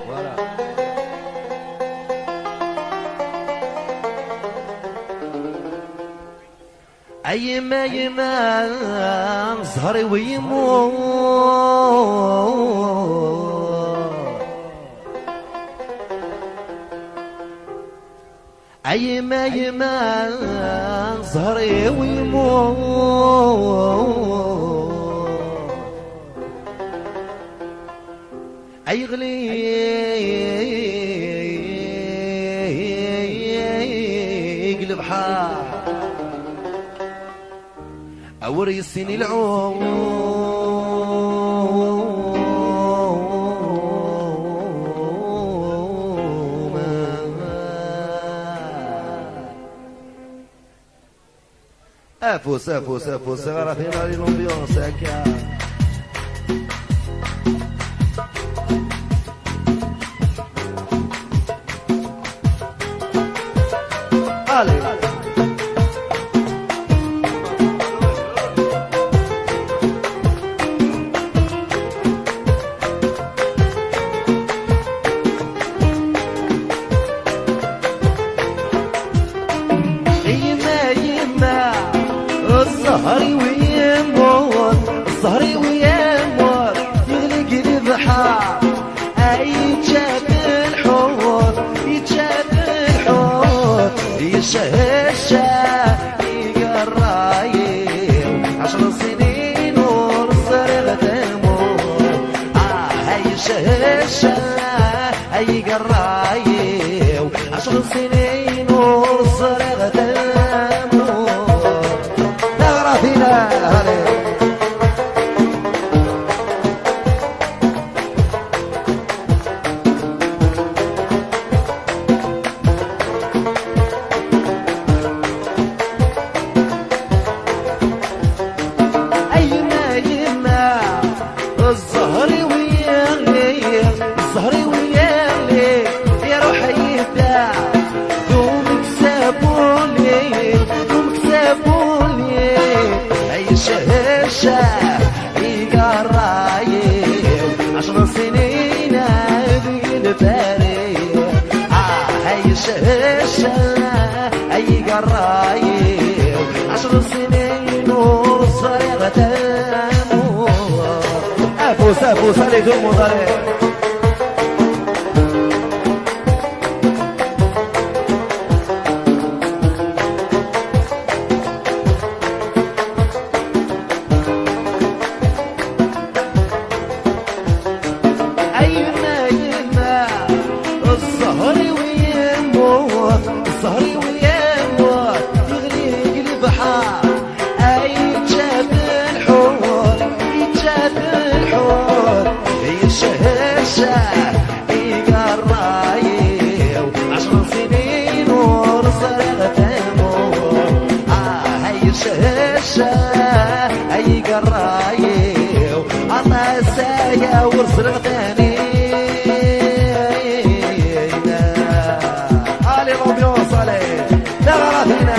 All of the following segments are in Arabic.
فوالا. أيما يما زهري ويموت أيما يما زهري ويموت أيغلي يقلب حار أوري السنين العوم أفوس أفوس أفوس غير فينا للأمبيونس هكا علي الزهري ويموت الزهري ويموت يغلق البحر يتشاف الحوت يتشاف الحوت يشهشها يقرايب 10 سنين ورصرغ تموت يشهشها يقرايب 10 سنين ورصرغ تموت الزهري ويالي الزهري ويالي يا روحي يبدع دومك سابولي دومك سابولي عيش هشا يقرايب 10 سنين هذي الباري عيش هشا يقرايب 10 سنين وصرغ أفوس أفوس عليك المضارع أيما يما الزهري ويموت الزهري ويموت يغلق البحر يتشاف الحوت يتشاف الحوت يشهشها يقرايب 10 سنين ورصرغ تموت يشهشها يقرايب عطاسايا ورصرغ تاني علي الأمبيونس علي لا غرفنا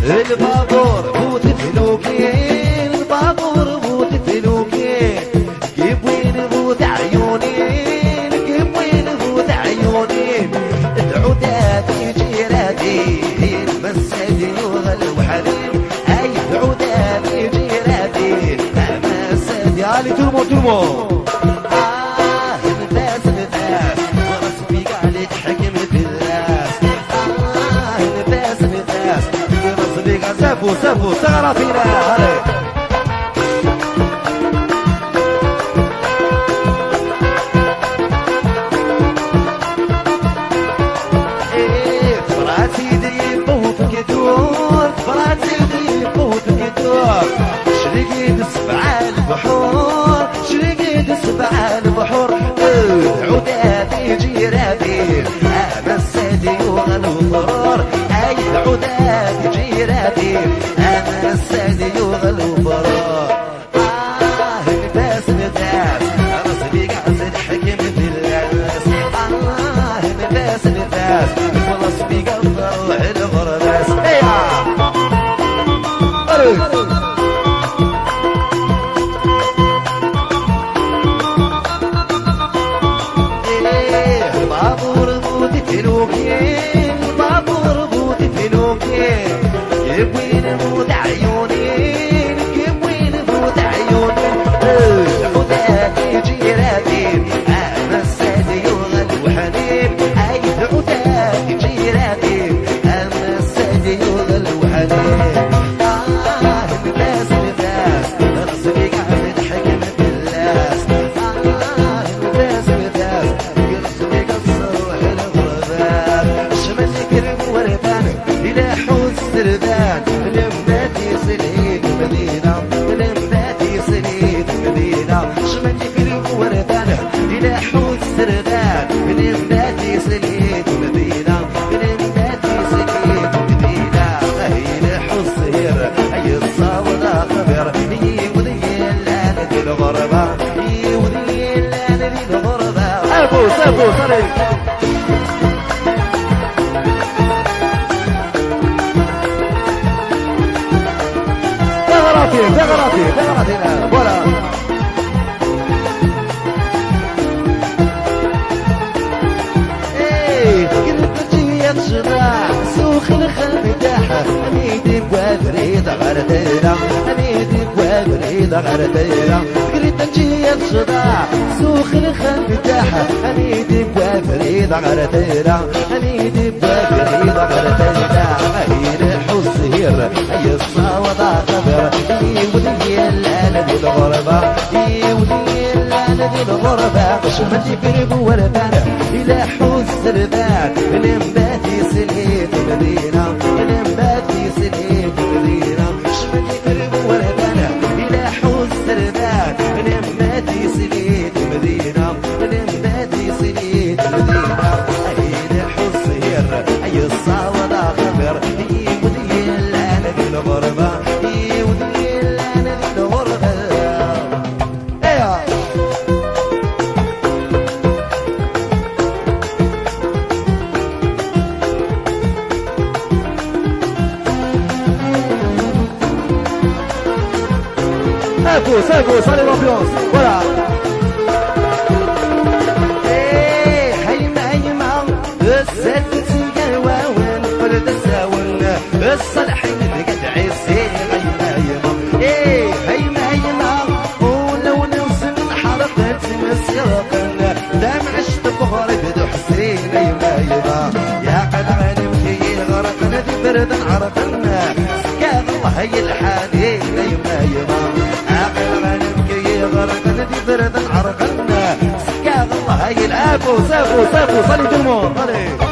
البابور بوت فلوكين البابور بوت فلوكين كيف وين بوت عيونين كيف وين بوت عيونين العودات يجي رادين مسد يغلب حليم اي العودات يجي رادين مسد يا لي ترمو ترمو الناس الناس ورسمي قاعد يتحكم بالناس الناس الناس سافو سافو سغرة فينا هلي فراتي ديبو في الكدور فراتي ديبو في الكدور شرقيد سبعة البحور شرقيد سبعة البحور العودات يجي رابين مسادي وغلو ضرور اي العودات يجي رابين أنا السادي يغلو برار الباس نداس راسي قاعد الحكم بالناس الباس نداس وراسي قاعد طلع الغرداس الغربة يودي انا ذي الغربة ابوس ابوس عليك غلطي ولا ايه قلت تجي الشراع سوخ الخل بتاعها انيدي بوادري غردينا انيدي بوادري غردينا قلت تجي الشراع سوخ الخل بتاعها انيدي بوادري غردينا انيدي بوادري غردينا غير حسير اي الصوضة خبر يودي انا ذي الغربة يودي انا ذي الغربة مش مدي قرب ولا بنا الى حس الباب نمبات يسليت مدينة نمبات يسليت مدينة مش مدي قرب ولا بنا الى حس الباب نمبات يسليت مدينة نمبات يسليت مدينة اين حسير اي الصوضة خبر يودي انا ذي الغربة يودي انا ذي الغربة Ecco, sale l'ambiance, voilà. Eh, هيما السد سيواون ولد الساون الصالحين بقد عيسين هيما ايه هيما ولو نوصل حرقت مسيرقنا دام عشت بغرب دو حسين هيما يا قد غنم كي غرقنا دي برد عرقنا يا الله هي الحالين هيما غرقنا دي برد عرقنا سكاغ الله هاي الابو سافو صلي بالمون صلي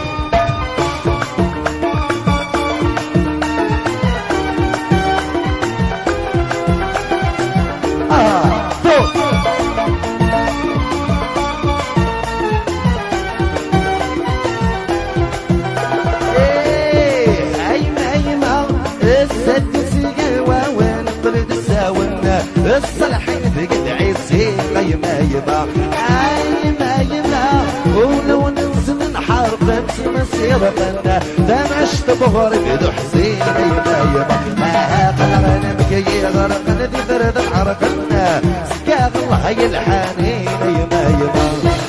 الصالحين بقد عيسين هيما ولو ننزل نحارب مسيرتنا دام عشت بغرب دو حسين هيما غرقنا مكي غرقنا دي برد عرقنا سكاغ الله هي الحنين هيما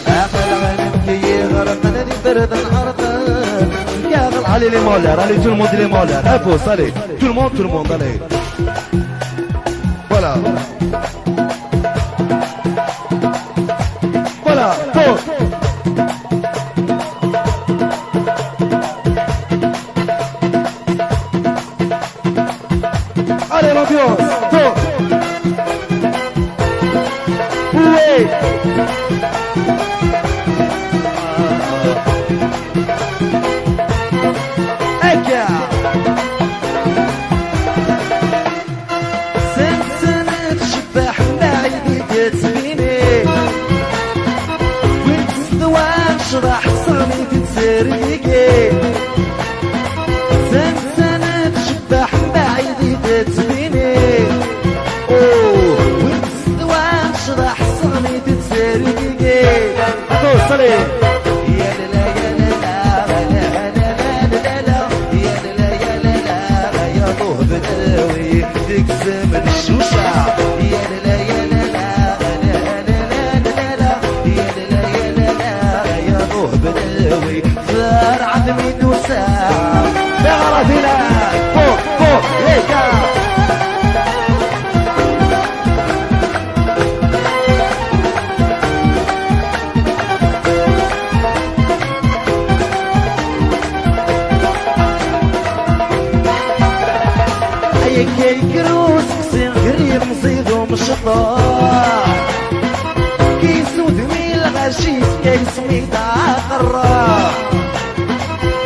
غرقنا مكي غرقنا دي برد عرقنا سكاغ الله علي لي مولار علي tout le monde les molars ابوس allez tout le monde allez voilà voilà pause allez l'ambiance pause oui eka راح صامي تتسرقي سنة تشبح بعيدي تتبيني وتستواش راح صامي تتسرقي توصلي يا لا يا لا يا لا يا لا يا طه بدوي تقسم الشوشة يا لا يا بدوي ثار عدمي دوسام بغرفنا فوق ليكا اي كي كروس كسين غريب مصيدو مشطاح كيسود ميل غشيش كيسمي قرار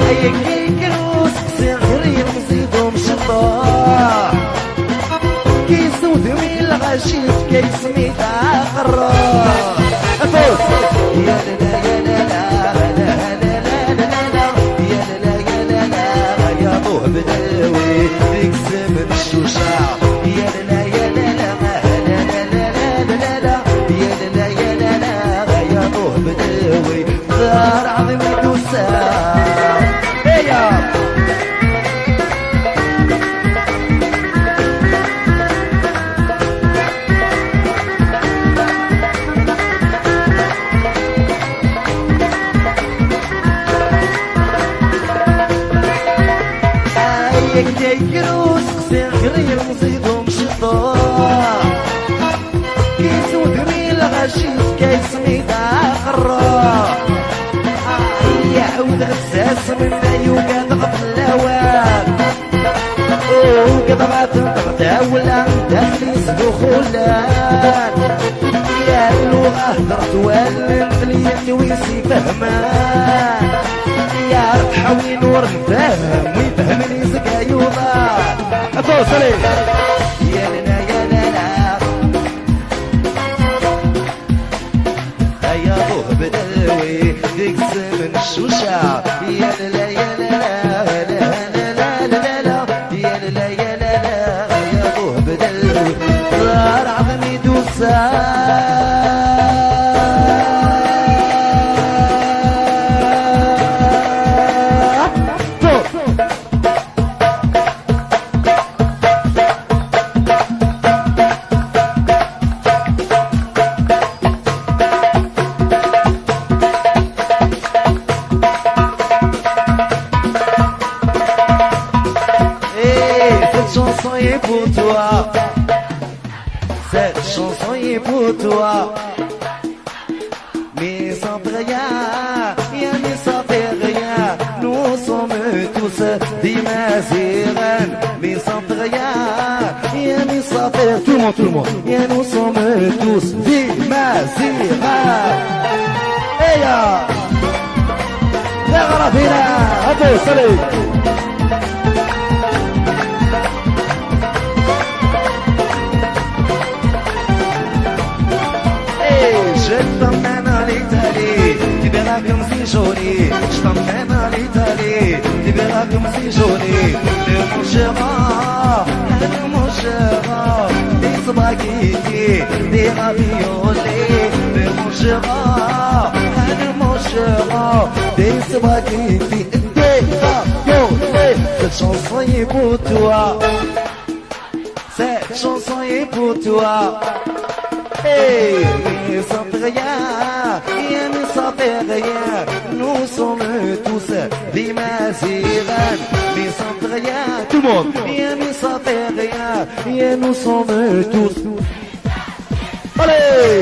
اي كيكروس كسين غريب مصيدو مشطاح كيسود ميل غشيش كيسمي قرار افوس يا لا يا لا يا طه بدوي تقسم الشوشة يا لا الرشيد كيسميتها خرا يعود غساس من عيوكا تغفل الهوام وقد غاتنطق تاولا تهليس دخولان يا اللغة هدرت والنت لي ويسي فهمان يا رتحاوي نور نفهم ويفهمني زكايوضا اتوصلي يا لنا يا لنا هيا روح بدلوي ديك الزمن الشوشة يا للا يا صار عظمي دوسا cette chanson est pour toi. Cette chanson est pour toi. Mais sans rien, mais sans rien, nous sommes tous des mazirans. Mais sans rien, mais sans tout le monde, et nous sommes tous des mazirans. Et ya, la garafina, à tous, salut. شطمنا ليتالي تبغاكم سيجوني شطمنا ليتالي تبغاكم سيجوني المشغى دي سباكيتي دي غابيولي المشغى دي سباكيتي دي غابيولي cette chanson est pour toi cette chanson est pour toi. Hey, mais sans rien, mais sans rien, nous sommes tous des mazirans, mais sans rien, tout le monde, mais sans rien, nous sommes tous. Allez!